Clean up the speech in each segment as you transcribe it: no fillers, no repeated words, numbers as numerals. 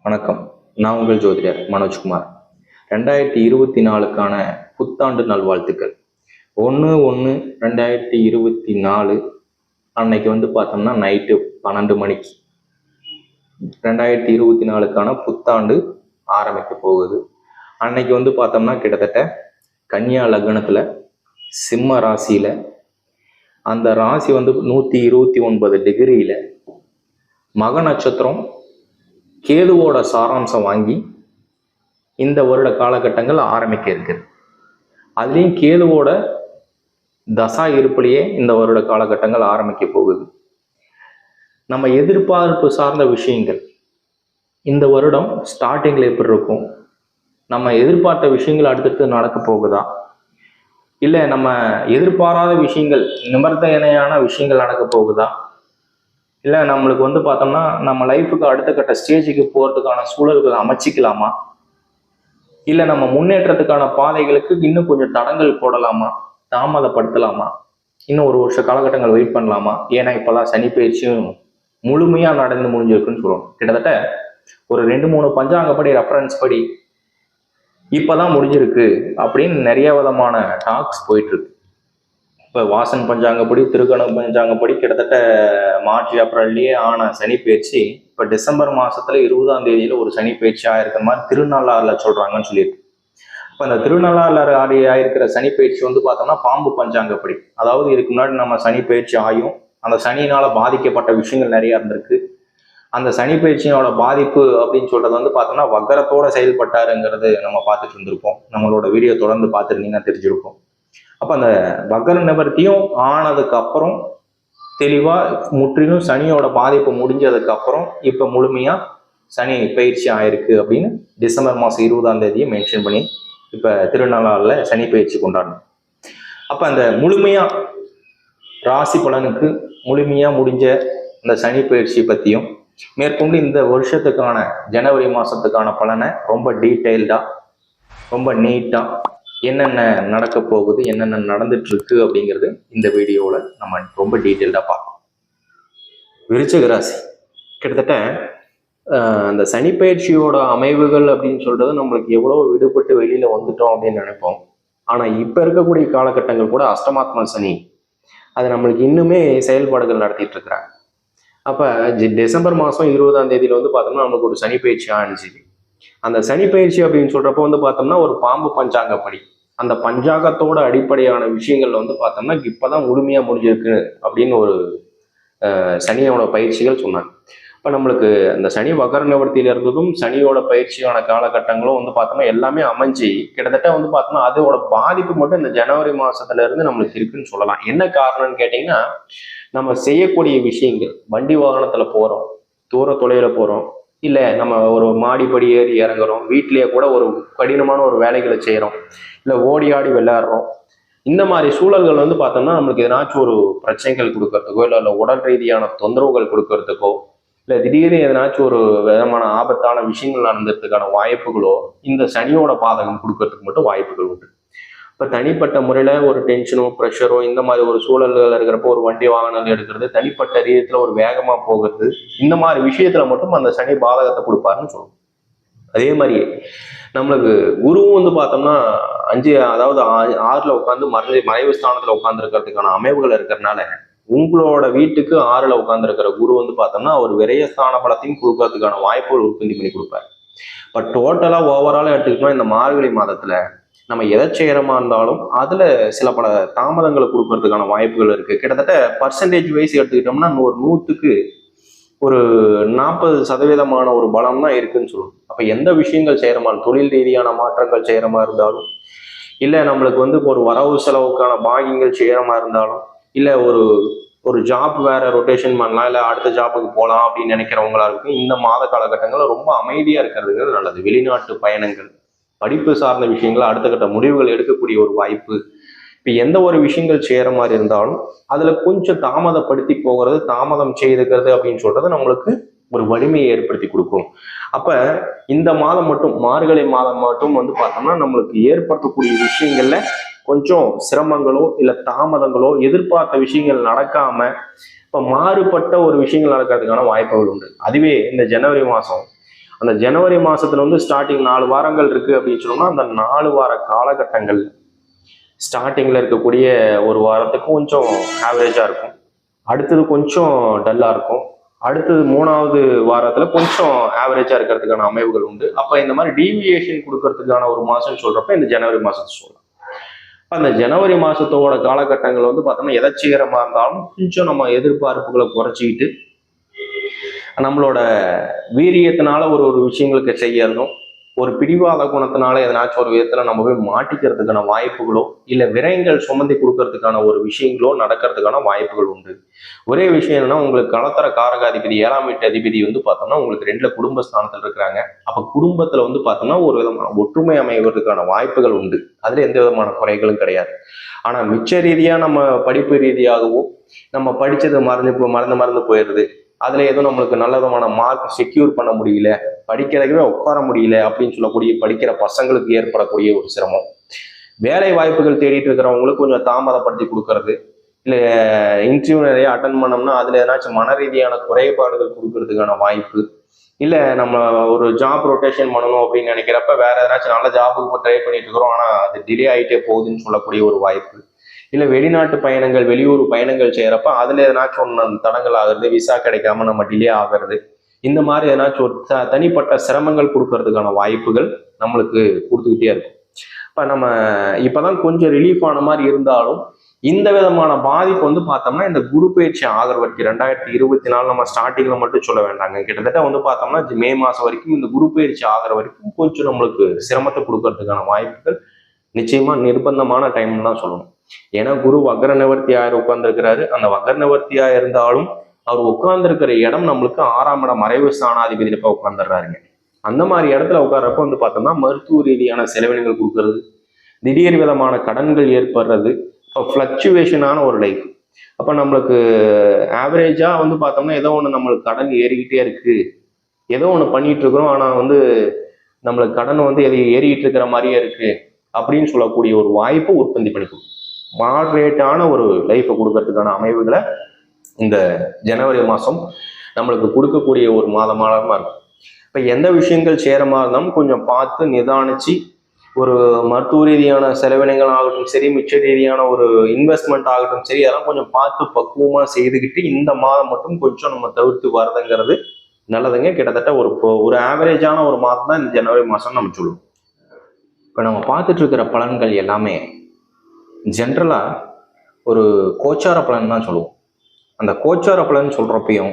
வணக்கம். நான் உங்கள் ஜோதிடர் மனோஜ்குமார். 2024க்கான புத்தாண்டு நல்வாழ்த்துக்கள். 1/1/2024 அன்னைக்கு பார்த்தோம்னா நைட்டு 12 மணிக்கு 2024க்கான புத்தாண்டு ஆரம்பிக்க போகுது. அன்னைக்கு பார்த்தோம்னா கிட்டத்தட்ட கன்னியா லக்னத்தில் சிம்ம ராசியில் அந்த ராசி 129 டிகிரியில் மக நட்சத்திரம் கேதுவோட சாராம்சம் வாங்கி இந்த வருட காலகட்டங்கள் ஆரம்பிக்க இருக்குது. அதுலேயும் கேதுவோட தசா இருப்பிலேயே இந்த வருட காலகட்டங்கள் ஆரம்பிக்க போகுது. நம்ம எதிர்பார்ப்பு சார்ந்த விஷயங்கள் இந்த வருடம் ஸ்டார்டிங்கில் எப்படி இருக்கும், நம்ம எதிர்பார்த்த விஷயங்கள் அடுத்தடுத்து நடக்க போகுதா, இல்லை நம்ம எதிர்பாராத விஷயங்கள் நிபந்தனையான விஷயங்கள் நடக்க போகுதா, இல்லை நம்மளுக்கு பார்த்தோம்னா நம்ம லைஃபுக்கு அடுத்த கட்ட ஸ்டேஜுக்கு போகிறதுக்கான சூழல்களை அமைச்சிக்கலாமா, இல்லை நம்ம முன்னேற்றத்துக்கான பாதைகளுக்கு இன்னும் கொஞ்சம் தடங்கள் போடலாமா, தாமதப்படுத்தலாமா, இன்னும் ஒரு வருஷ காலகட்டங்கள் வெயிட் பண்ணலாமா. ஏன்னா இப்போதான் சனி பயிற்சியும் முழுமையாக நடந்து முடிஞ்சிருக்குன்னு சொல்லுவோம். கிட்டத்தட்ட ஒரு 2-3 பஞ்சாங்கப்படி ரெஃபரன்ஸ் படி இப்போதான் முடிஞ்சிருக்கு அப்படின்னு நிறைய விதமான டாக்ஸ் போயிட்டு இருக்கு. இப்போ வாசன் பஞ்சாங்கப்படி, திருக்கணம் பஞ்சாங்கப்படி கிட்டத்தட்ட மார்ச் ஏப்ரல்லையே ஆன சனி பயிற்சி இப்போ டிசம்பர் மாதத்துல 20ஆம் தேதியில ஒரு சனி பயிற்சி ஆயிருக்கிற மாதிரி திருநள்ளாறுல சொல்றாங்கன்னு சொல்லியிருக்கு. இப்போ அந்த திருநள்ளாறுல ஆயிருக்கிற சனி பயிற்சி பார்த்தோம்னா பாம்பு பஞ்சாங்கப்படி, அதாவது இதுக்கு முன்னாடி நம்ம சனி பயிற்சி ஆயும் அந்த சனியினால பாதிக்கப்பட்ட விஷயங்கள் நிறைய இருந்திருக்கு. அந்த சனி பயிற்சியோட பாதிப்பு அப்படின்னு சொல்றது பார்த்தோம்னா வக்கரத்தோட செயல்பட்டாருங்கிறது நம்ம பார்த்துட்டு இருந்திருப்போம். நம்மளோட வீடியோ தொடர்ந்து பார்த்துருந்தீங்கன்னா தெரிஞ்சிருக்கும். அப்போ அந்த வக்கர நிவர்த்தியும் ஆனதுக்கு அப்புறம் தெளிவா முற்றிலும் சனியோட பாதிப்பு முடிஞ்சதுக்கு அப்புறம் இப்ப முழுமையா சனி பயிற்சி ஆயிருக்கு அப்படின்னு டிசம்பர் மாதம் 20ஆம் தேதியை மென்ஷன் பண்ணி இப்ப திருநள்ளாறுல சனி பயிற்சி கொண்டாடணும். அப்ப அந்த முழுமையா ராசி பலனுக்கு முழுமையா முடிஞ்ச இந்த சனி பயிற்சி பத்தியும் மேற்கொண்டு இந்த வருஷத்துக்கான ஜனவரி மாசத்துக்கான பலனை ரொம்ப டீட்டெயில்டா ரொம்ப நீட்டா என்னென்ன நடக்க போகுது, என்னென்ன நடந்துட்டு இருக்கு அப்படிங்கிறது இந்த வீடியோவில் நம்ம ரொம்ப டீட்டெயில்டாக பார்க்கலாம். விருச்சிக ராசி கிட்டத்தட்ட அந்த சனி பயிற்சியோட அமைவுகள் அப்படின்னு சொல்றது நம்மளுக்கு எவ்வளோ விடுபட்டு வெளியில வந்துட்டோம் அப்படின்னு நினைப்போம். ஆனால் இப்போ இருக்கக்கூடிய காலகட்டங்கள் கூட அஷ்டமாத்ம சனி அது நம்மளுக்கு இன்னுமே செயல்பாடுகள் நடத்திட்டு இருக்கிறாங்க. அப்போ டிசம்பர் மாதம் 20ஆம் தேதியில பார்த்தோம்னா நம்மளுக்கு ஒரு சனி பயிற்சி ஆணிச்சு. அந்த சனி பயிற்சி அப்படின்னு சொல்றப்ப பார்த்தோம்னா ஒரு பாம்பு பஞ்சாங்கப்படி அந்த பஞ்சாங்கத்தோட அடிப்படையான விஷயங்கள் பார்த்தோம்னா இப்பதான் முழுமையா முடிஞ்சிருக்கு அப்படின்னு ஒரு சனியோட பயிற்சிகள் சொன்னாங்க. இப்போ நம்மளுக்கு அந்த சனி வக்கர நிவர்த்தியில இருந்ததும் சனியோட பயிற்சியான காலகட்டங்களும் பார்த்தோம்னா எல்லாமே அமைஞ்சு கிட்டத்தட்ட பார்த்தோம்னா அதோட பாதிப்பு மட்டும் இந்த ஜனவரி மாசத்துல இருந்து நம்மளுக்கு இருக்குன்னு சொல்லலாம். என்ன காரணம்னு கேட்டீங்கன்னா நம்ம செய்யக்கூடிய விஷயங்கள், வண்டி வாகனத்துல போறோம், தூர தொலைவில் போறோம், இல்லை நம்ம ஒரு மாடிப்படி ஏறி இறங்குறோம், வீட்டிலேயே கூட ஒரு கடினமான ஒரு வேலைகளை செய்கிறோம், இல்லை ஓடி ஆடி விளையாடுறோம். இந்த மாதிரி சூழல்கள் பார்த்தோம்னா நம்மளுக்கு எதனாச்சும் ஒரு பிரச்சனைகள் கொடுக்கறதுக்கோ, இல்லை உடல் ரீதியான தொந்தரவுகள் கொடுக்கறதுக்கோ, இல்லை திடீர்னு எதனாச்சும் ஒரு விதமான ஆபத்தான விஷயங்கள் நடந்ததுக்கான வாய்ப்புகளோ இந்த சனியோட பாதகம் கொடுக்கறதுக்கு மட்டும் வாய்ப்புகள் உண்டு. இப்போ தனிப்பட்ட முறையில் ஒரு டென்ஷனோ ப்ரெஷரோ இந்த மாதிரி ஒரு சூழல்கள் இருக்கிறப்போ ஒரு வண்டி வாகனங்கள் எடுக்கிறது, தனிப்பட்ட ரீதியில் ஒரு வேகமாக போகிறது, இந்த மாதிரி விஷயத்துல மட்டும் அந்த சனி பாதகத்தை கொடுப்பாருன்னு சொல்லுவோம். அதே மாதிரியே நம்மளுக்கு குருவும் பார்த்தோம்னா 5 அதாவது 6ல் உட்காந்து மறைவு ஸ்தானத்தில் உட்காந்துருக்கிறதுக்கான அமைவுகள் இருக்கிறதுனால உங்களோட வீட்டுக்கு 6ல் உட்காந்துருக்கிற குரு பார்த்தோம்னா ஒரு விரைய ஸ்தான பலத்தையும் கொடுக்கறதுக்கான வாய்ப்புகள் உற்பத்தி பண்ணி கொடுப்பாரு. இப்போ டோட்டலாக ஓவராலாக எடுத்துக்கிட்டோம்னா இந்த மார்கழி மாதத்துல நம்ம எதை செய்யறமா இருந்தாலும் அதுல சில பல தாமதங்களை கொடுக்கறதுக்கான வாய்ப்புகள் இருக்கு. கிட்டத்தட்ட பர்சன்டேஜ் வைஸ் எடுத்துக்கிட்டோம்னா ஒரு 100க்கு ஒரு 40% ஒரு பலம் தான் இருக்குன்னு சொல்லுவோம். அப்ப எந்த விஷயங்கள் செய்யறமா, தொழில் ரீதியான மாற்றங்கள் செய்யறமா இருந்தாலும், இல்ல நம்மளுக்கு ஒரு வரவு செலவுக்கான பாகியங்கள் செய்யறமா இருந்தாலும், இல்ல ஒரு ஜாப் வேற ரொட்டேஷன் பண்ணலாம், இல்லை அடுத்த ஜாப்புக்கு போகலாம் அப்படின்னு நினைக்கிறவங்களா இருக்கும். இந்த மாத காலகட்டங்களில் ரொம்ப அமைதியா இருக்கிறதுங்கிறது நல்லது. வெளிநாட்டு பயணங்கள், படிப்பு சார்ந்த விஷயங்கள், அடுத்த கட்ட முடிவுகள் எடுக்கக்கூடிய ஒரு வாய்ப்பு. இப்போ எந்த ஒரு விஷயங்கள் செய்யற மாதிரி இருந்தாலும் அதுல கொஞ்சம் தாமதப்படுத்தி போகிறது, தாமதம் செய்துக்கிறது அப்படின்னு சொல்றது நம்மளுக்கு ஒரு வலிமையை ஏற்படுத்தி கொடுக்கும். அப்ப இந்த மாதம் மட்டும், மார்கழி மாதம் மட்டும் பார்த்தோம்னா நம்மளுக்கு ஏற்படுத்தக்கூடிய விஷயங்கள்ல கொஞ்சம் சிரமங்களோ இல்லை தாமதங்களோ, எதிர்பார்த்த விஷயங்கள் நடக்காம இப்ப மாறுபட்ட ஒரு விஷயங்கள் நடக்கிறதுக்கான வாய்ப்புகள் உண்டு. அதுவே இந்த ஜனவரி மாதம் அந்த ஜனவரி மாசத்துல வந்து ஸ்டார்டிங் 4 வாரங்கள் இருக்கு அப்படின்னு சொன்னோம்னா, அந்த 4 வார காலகட்டங்கள் ஸ்டார்டிங்ல இருக்கக்கூடிய ஒரு வாரத்துக்கு கொஞ்சம் ஆவரேஜா இருக்கும், அடுத்தது கொஞ்சம் டல்லா இருக்கும், அடுத்தது 3வது வாரத்துல கொஞ்சம் ஆவரேஜா இருக்கிறதுக்கான அமைவுகள் உண்டு. அப்ப இந்த மாதிரி டீவியேஷன் கொடுக்கறதுக்கான ஒரு மாசம் சொல்றப்ப இந்த ஜனவரி மாசத்தை சொல்லலாம். அந்த ஜனவரி மாசத்தோட காலகட்டங்கள் வந்து பார்த்தோம்னா எதாச்சிகரமா இருந்தாலும் கொஞ்சம் நம்ம எதிர்பார்ப்புகளை குறைச்சிக்கிட்டு நம்மளோட வீரியத்தினால ஒரு ஒரு விஷயங்களுக்கு செய்யறதும், ஒரு பிடிவாத குணத்தினால எதனாச்சும் ஒரு விதத்துல நம்ம போய் மாட்டிக்கிறதுக்கான வாய்ப்புகளோ இல்ல விரயங்கள் சுமந்தி கொடுக்கறதுக்கான ஒரு விஷயங்களோ நடக்கிறதுக்கான வாய்ப்புகள் உண்டு. ஒரே விஷயம் என்னன்னா, உங்களுக்கு களத்திர காரகாதிபதி 7ஆம் வீட்டு அதிபதி வந்து பார்த்தோம்னா உங்களுக்கு 2ல குடும்பஸ்தானத்தில் இருக்கிறாங்க. அப்ப குடும்பத்துல வந்து பார்த்தோம்னா ஒரு விதமான ஒற்றுமை அமைவதற்கான வாய்ப்புகள் உண்டு, அதுல எந்த விதமான குறைகளும் கிடையாது. ஆனா மிச்ச ரீதியா நம்ம படிப்பு ரீதியாகவோ நம்ம படிச்சது மறந்து மறந்து போயிடுது, அதுல எதுவும் நம்மளுக்கு நல்ல விதமான மார்க் செக்யூர் பண்ண முடியல, படிக்கிறதுக்கவே உட்கார முடியல அப்படின்னு சொல்லக்கூடிய படிக்கிற பசங்களுக்கு ஏற்படக்கூடிய ஒரு சிரமம், வேலை வாய்ப்புகள் தேடிட்டு இருக்கிறவங்களுக்கு கொஞ்சம் தாமதப்படுத்தி கொடுக்கறது, இல்ல இன்டர்வியூ நிறைய அட்டன் பண்ணோம்னா அதுல ஏதாச்சும் மன ரீதியான குறைபாடுகள் கொடுக்கறதுக்கான வாய்ப்பு, இல்ல நம்ம ஒரு ஜாப் ரொட்டேஷன் பண்ணணும் அப்படின்னு நினைக்கிறப்ப வேற ஏதாச்சும் நல்ல ஜாபுக்கு ட்ரை பண்ணிட்டு இருக்கிறோம் ஆனா அது டிலே ஆகிட்டே போகுதுன்னு சொல்லக்கூடிய ஒரு வாய்ப்பு, இல்ல வெளிநாட்டு பயணங்கள் வெளியூர் பயணங்கள் செய்யறப்ப அதுல எதனாச்சும் ஒன்று தடங்கள் ஆகுறது, விசா கிடைக்காம நம்ம டிலே ஆகிறது, இந்த மாதிரி ஏதாச்சும் ஒரு தனிப்பட்ட சிரமங்கள் கொடுக்கறதுக்கான வாய்ப்புகள் நம்மளுக்கு கொடுத்துக்கிட்டே இருக்கும். இப்ப நம்ம இப்பதான் கொஞ்சம் ரிலீஃப் ஆன மாதிரி இருந்தாலும் இந்த விதமான பாதிப்பு வந்து பார்த்தோம்னா இந்த குரு பயிற்சி ஆகிற வரைக்கும் 2024 நம்ம ஸ்டார்டிங்ல மட்டும் சொல்ல வேண்டாங்க, கிட்டத்தட்ட வந்து பார்த்தோம்னா மே மாசம் வரைக்கும் இந்த குரு பயிற்சி ஆகிற வரைக்கும் கொஞ்சம் நம்மளுக்கு சிரமத்தை கொடுக்கறதுக்கான வாய்ப்புகள் நிச்சயமா நிர்பந்தமான டைம் தான் சொல்லணும். ஏன்னா குரு வக்ர நிவர்த்தியார் உட்கார்ந்துருக்கிறாரு. அந்த வக்ர நிவர்த்தியா இருந்தாலும் அவர் உட்கார்ந்துருக்கிற இடம் நம்மளுக்கு 6ஆம் இடம் மறைவு ஸ்தானாதிபதியில போய் உட்கார்ந்துடுறாருங்க. அந்த மாதிரி இடத்துல உட்கார்றப்ப வந்து பார்த்தோம்னா மருத்துவ ரீதியான செலவினங்கள் கொடுக்கறது, திடீர் விதமான கடன்கள் ஏற்படுறது, இப்போ ஃப்ளக்சுவேஷனான ஒரு லைஃப். அப்போ நம்மளுக்கு ஆவரேஜா வந்து பார்த்தோம்னா ஏதோ ஒன்று நம்மளுக்கு கடன் ஏறிக்கிட்டே இருக்கு, ஏதோ ஒன்று பண்ணிட்டு இருக்கிறோம் ஆனால் வந்து நம்மளுக்கு கடன் வந்து எதை ஏறிக்கிட்டு இருக்கிற மாதிரியே இருக்கு அப்படின்னு சொல்லக்கூடிய ஒரு வாய்ப்பு உற்பத்தி பண்ணிக்கும். மாடரேட்டான ஒரு லைஃப்பை கொடுக்கறதுக்கான அமைவுகளை இந்த ஜனவரி மாதம் நம்மளுக்கு கொடுக்கக்கூடிய ஒரு மாதமாக இருக்கும். இப்போ எந்த விஷயங்கள் சேரமா இருந்தாலும் கொஞ்சம் பார்த்து நிதானிச்சு ஒரு மருத்துவ ரீதியான செலவினங்கள் ஆகட்டும் சரி, மிச்ச ரீதியான ஒரு இன்வெஸ்ட்மெண்ட் ஆகட்டும் சரி, அதெல்லாம் கொஞ்சம் பார்த்து பக்குவமாக செய்துக்கிட்டு இந்த மாதம் மட்டும் கொஞ்சம் நம்ம தவிர்த்து வரதுங்கிறது நல்லதுங்க. கிட்டத்தட்ட ஒரு ஆவரேஜான ஒரு மாதம் தான் இந்த ஜனவரி மாதம் நம்ம சொல்லுவோம். இப்போ நம்ம பார்த்துட்டு இருக்கிற பலன்கள் எல்லாமே ஜென்ரலாக ஒரு கோச்சார பலன் தான் சொல்லுவோம். அந்த கோச்சார பலன் சொல்கிறப்பையும்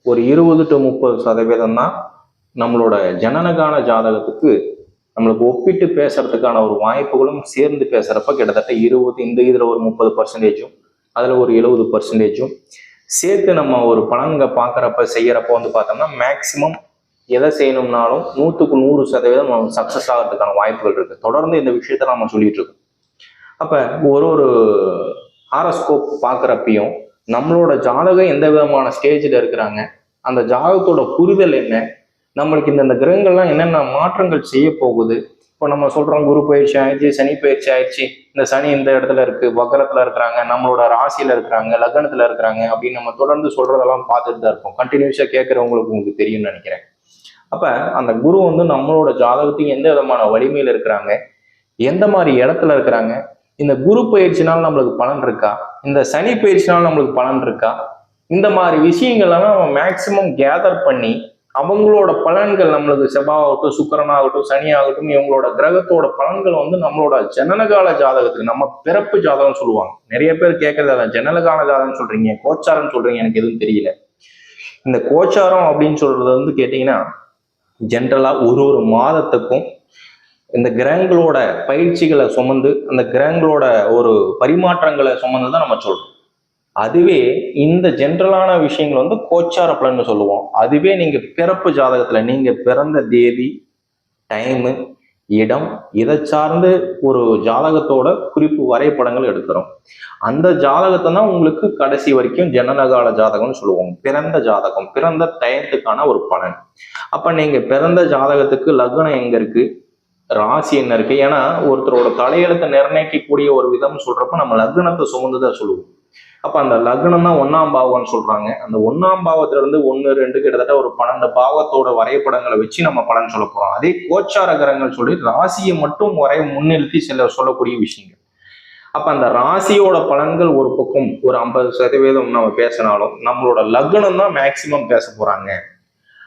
ஒரு 20 to 30% தான் நம்மளோட ஜனனகால ஜாதகத்துக்கு நம்மளுக்கு ஒப்பிட்டு பேசுறதுக்கான ஒரு வாய்ப்புகளும் சேர்ந்து பேசுறப்ப கிட்டத்தட்ட 20, இந்த இதில் ஒரு 30%, அதில் ஒரு 70% சேர்த்து நம்ம ஒரு பலன்க பார்க்குறப்ப செய்யறப்ப வந்து பார்த்தோம்னா மேக்சிமம் எதை செய்யணும்னாலும் 100க்கு 100% நம்ம சக்ஸஸ் ஆகிறதுக்கான வாய்ப்புகள் இருக்கு. தொடர்ந்து இந்த விஷயத்த நம்ம சொல்லிட்டு இருக்கோம். அப்ப ஒரு ஹாரோஸ்கோப் பார்க்குறப்பையும் நம்மளோட ஜாதகம் எந்த விதமான ஸ்டேஜில் இருக்கிறாங்க, அந்த ஜாதகத்தோட புரிதல் என்ன, நம்மளுக்கு இந்த கிரகங்கள்லாம் என்னென்ன மாற்றங்கள் செய்ய போகுது. இப்போ நம்ம சொல்றோம் குரு பயிற்சி ஆயிடுச்சு, சனி பயிற்சி ஆயிடுச்சு, இந்த சனி இந்த இடத்துல இருக்கு, வக்கரத்துல இருக்கிறாங்க, நம்மளோட ராசியில இருக்கிறாங்க, லக்னத்துல இருக்கிறாங்க அப்படின்னு நம்ம தொடர்ந்து சொல்றதெல்லாம் பார்த்துட்டு தான் இருப்போம். கண்டினியூஸா கேட்கறவங்களுக்கு உங்களுக்கு தெரியும்னு நினைக்கிறேன். அப்ப அந்த குரு வந்து நம்மளோட ஜாதகத்துக்கு எந்த விதமான வலிமையில இருக்கிறாங்க, எந்த மாதிரி இடத்துல இருக்கிறாங்க, இந்த குரு பயிற்சினால நம்மளுக்கு பலன் இருக்கா, இந்த சனி பயிற்சினால நம்மளுக்கு பலன் இருக்கா, இந்த மாதிரி விஷயங்கள்லாம் நம்ம மேக்சிமம் கேதர் பண்ணி அவங்களோட பலன்கள் நம்மளுக்கு செவ்வாயாகட்டும் சுக்கிரனாகட்டும் சனி ஆகட்டும் இவங்களோட கிரகத்தோட பலன்கள் வந்து நம்மளோட ஜனனகால ஜாதகத்துக்கு, நம்ம பிறப்பு ஜாதகம் சொல்லுவாங்க. நிறைய பேர் கேட்கறது அதான், ஜனனகால ஜாதகம் சொல்றீங்க, கோச்சாரம் சொல்றீங்க, எனக்கு எதுவும் தெரியல. இந்த கோச்சாரம் அப்படின்னு சொல்றது வந்து கேட்டீங்கன்னா ஜென்ரலா ஒரு மாதத்துக்கும் இந்த கிரகங்களோட பயிற்சிகளை சுமந்து அந்த கிரகங்களோட ஒரு பரிமாற்றங்களை சுமந்து தான் நம்ம சொல்றோம். அதுவே இந்த ஜென்ரலான விஷயங்கள் வந்து கோச்சார பலன்னு சொல்லுவோம். அதுவே நீங்க பிறப்பு ஜாதகத்துல நீங்க பிறந்த தேதி, டைமு, இடம் இதை சார்ந்து ஒரு ஜாதகத்தோட குறிப்பு வரைபடங்கள் எடுக்கிறோம். அந்த ஜாதகத்தை தான் உங்களுக்கு கடைசி வரைக்கும் ஜனனகால ஜாதகம்னு சொல்லுவோம். பிறந்த ஜாதகம், பிறந்த டயத்துக்கான ஒரு பலன். அப்ப நீங்க பிறந்த ஜாதகத்துக்கு லக்னம் எங்க இருக்கு, ராசி என்ன இருக்கு, ஏன்னா ஒருத்தரோட தலையெழுத்தை நிர்ணயிக்கக்கூடிய ஒரு விதம் சொல்றப்ப நம்ம லக்னத்தை சுமந்துதான் சொல்லுவோம். அப்ப அந்த லக்னம் தான் 1ஆம் பாவம்னு சொல்றாங்க. அந்த 1ஆம் பாவத்துல இருந்து 1, 2 கிட்டத்தட்ட ஒரு 12 பாவத்தோட வரைபடங்களை வச்சு நம்ம பலன் சொல்ல போறோம். அதே கோச்சார கிரகங்கள் சொல்லி ராசியை மட்டும் முன்னிறுத்தி சொல்லக்கூடிய விஷயங்கள். அப்ப அந்த ராசியோட பலன்கள் ஒரு பக்கம் ஒரு 50% நம்ம பேசினாலும் நம்மளோட லக்னம் தான் மேக்சிமம் பேச போறாங்க.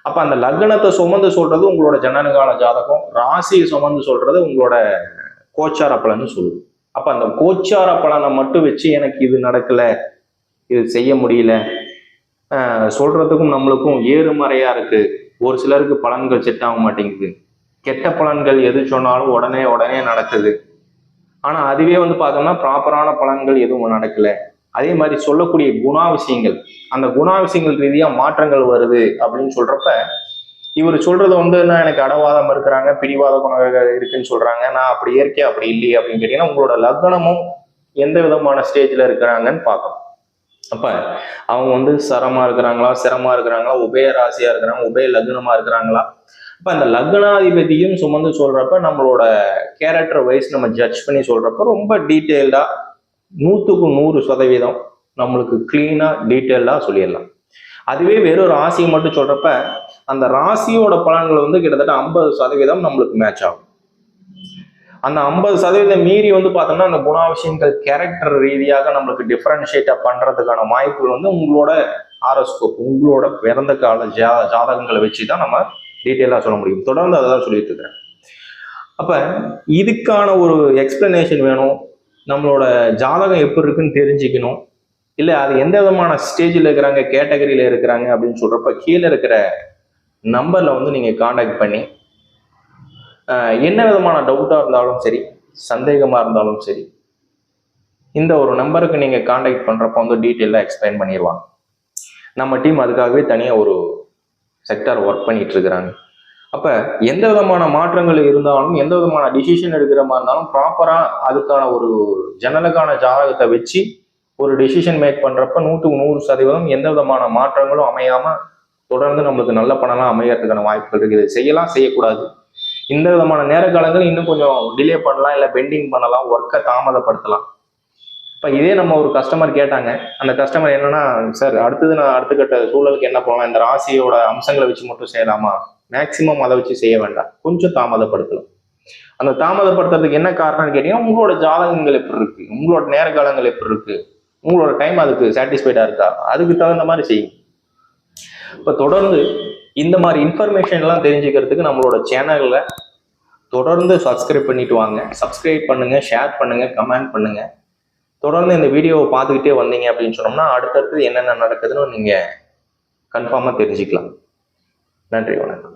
அப்ப அந்த லக்னத்தை சுமந்து சொல்றது உங்களோட ஜனனகால ஜாதகம், ராசியை சுமந்து சொல்றது உங்களோட கோச்சார பலன்னு சொல்லுது. அப்ப அந்த கோச்சார பலனை மட்டும் வச்சு எனக்கு இது நடக்கல, இது செய்ய முடியல சொல்றதுக்கும் நம்மளுக்கும் ஏறுமறையா இருக்கு. ஒரு சிலருக்கு பலன்கள் செட் ஆக மாட்டேங்குது, கெட்ட பலன்கள் எது சொன்னாலும் உடனே நடக்குது. ஆனா அதுவே பார்த்தோம்னா ப்ராப்பரான பலன்கள் எதுவும் நடக்கல. அதே மாதிரி சொல்லக்கூடிய குணாதிசயங்கள், அந்த குணாதிசயங்கள் ரீதியா மாற்றங்கள் வருது அப்படின்னு சொல்றப்ப இவர் சொல்றது என்ன, எனக்கு அடவாதம் இருக்கிறாங்க, பிடிவாத குணங்கள் இருக்குன்னு சொல்றாங்க, நான் அப்படி இயற்கையா அப்படி இல்லையே அப்படின்னு கேட்டீங்கன்னா உங்களோட லக்னமும் எந்த விதமான ஸ்டேஜ்ல இருக்கிறாங்கன்னு பார்க்கணும். அப்ப அவங்க சரமா இருக்கிறாங்களா, சிரமா இருக்கிறாங்களா, உபய ராசியா இருக்கிறாங்க, உபய லக்னமா இருக்கிறாங்களா. அப்ப அந்த லக்னாதிபதியும் சுமந்து சொல்றப்ப நம்மளோட கேரக்டர் வைஸ் நம்ம ஜட்ஜ் பண்ணி சொல்றப்ப ரொம்ப டீட்டெயில்டா 100க்கு 100% நம்மளுக்கு கிளீனா டீட்டெயில்டா சொல்லிடலாம். அதுவே வெறும் ராசியை மட்டும் சொல்றப்ப அந்த ராசியோட பலன்கள் கிட்டத்தட்ட 50% நம்மளுக்கு மேட்ச் ஆகும். அந்த 50% மீறி பார்த்தோம்னா அந்த குணாதிசயங்கள் கேரக்டர் ரீதியாக நம்மளுக்கு டிஃபரன்ஷியேட்டா பண்றதுக்கான வாய்ப்புகள் உங்களோட ஆரோஸ்கோப், உங்களோட பிறந்த கால ஜாதகங்களை வச்சுதான் நம்ம டீட்டெயிலா சொல்ல முடியும். தொடர்ந்து அதை தான் சொல்லிட்டு இருக்கிறேன். அப்ப இதுக்கான ஒரு எக்ஸ்பிளனேஷன் வேணும், நம்மளோட ஜாதகம் எப்படி இருக்குன்னு தெரிஞ்சுக்கணும், இல்ல அது எந்த விதமான ஸ்டேஜில் இருக்கிறாங்க, கேட்டகரியில இருக்கிறாங்க அப்படின்னு சொல்றப்ப கீழே இருக்கிற நம்பர்ல நீங்க காண்டாக்ட் பண்ணி என்ன விதமான டவுட்டா இருந்தாலும் சரி, சந்தேகமா இருந்தாலும் சரி, இந்த ஒரு நம்பருக்கு நீங்க காண்டாக்ட் பண்றப்ப டீட்டெயிலா எக்ஸ்பிளைன் பண்ணிடுவாங்க. நம்ம டீம் அதுக்காகவே தனியா ஒரு செக்டார் ஒர்க் பண்ணிட்டு இருக்கிறாங்க. அப்ப எந்த விதமான மாற்றங்கள் இருந்தாலும், எந்த விதமான டிசிஷன் எடுக்கிற மாதிரி இருந்தாலும் ப்ராப்பரா அதுக்கான ஒரு ஜனலுக்கான ஜாதகத்தை வச்சு ஒரு டிசிஷன் மேக் பண்றப்ப 100க்கு 100% எந்த விதமான மாற்றங்களும் அமையாம தொடர்ந்து நம்மளுக்கு நல்ல பணம்லாம் அமையறதுக்கான வாய்ப்புகள் இருக்கு. இதை செய்யலாம், செய்யக்கூடாது, இந்த விதமான நேர காலங்கள் இன்னும் கொஞ்சம் டிலே பண்ணலாம், இல்லை பெண்டிங் பண்ணலாம், ஒர்க்கை தாமதப்படுத்தலாம். இப்போ இதே நம்ம ஒரு கஸ்டமர் கேட்டாங்க, அந்த கஸ்டமர் என்னன்னா, சார் அடுத்தது நான் அடுத்த கட்ட சூழலுக்கு என்ன போகலாம், இந்த ராசியோட அம்சங்களை வச்சு மட்டும் செய்யலாமா, மேக்சிமம் அதை வச்சு செய்ய வேண்டாம், கொஞ்சம் தாமதப்படுத்தலாம். அந்த தாமதப்படுத்துறதுக்கு என்ன காரணம்னு கேட்டீங்கன்னா உங்களோட ஜாதகங்கள் எப்படி இருக்கு, உங்களோட நேர காலங்கள் எப்படி இருக்கு, உங்களோட டைம் அதுக்கு சாட்டிஸ்ஃபைடா இருக்கா, அதுக்கு தகுந்த மாதிரி செய்யும். இப்போ தொடர்ந்து இந்த மாதிரி இன்ஃபர்மேஷன்லாம் தெரிஞ்சுக்கிறதுக்கு நம்மளோட சேனல்ல தொடர்ந்து சப்ஸ்கிரைப் பண்ணிட்டு வாங்க. சப்ஸ்கிரைப் பண்ணுங்க, ஷேர் பண்ணுங்க, கமெண்ட் பண்ணுங்க. தொடர்ந்து இந்த வீடியோவை பார்த்துக்கிட்டே வந்தீங்க அப்படின்னு சொன்னோம்னா அடுத்தடுத்து என்னென்ன நடக்குதுன்னு நீங்க கன்ஃபார்மா தெரிஞ்சுக்கலாம். நன்றி, வணக்கம்.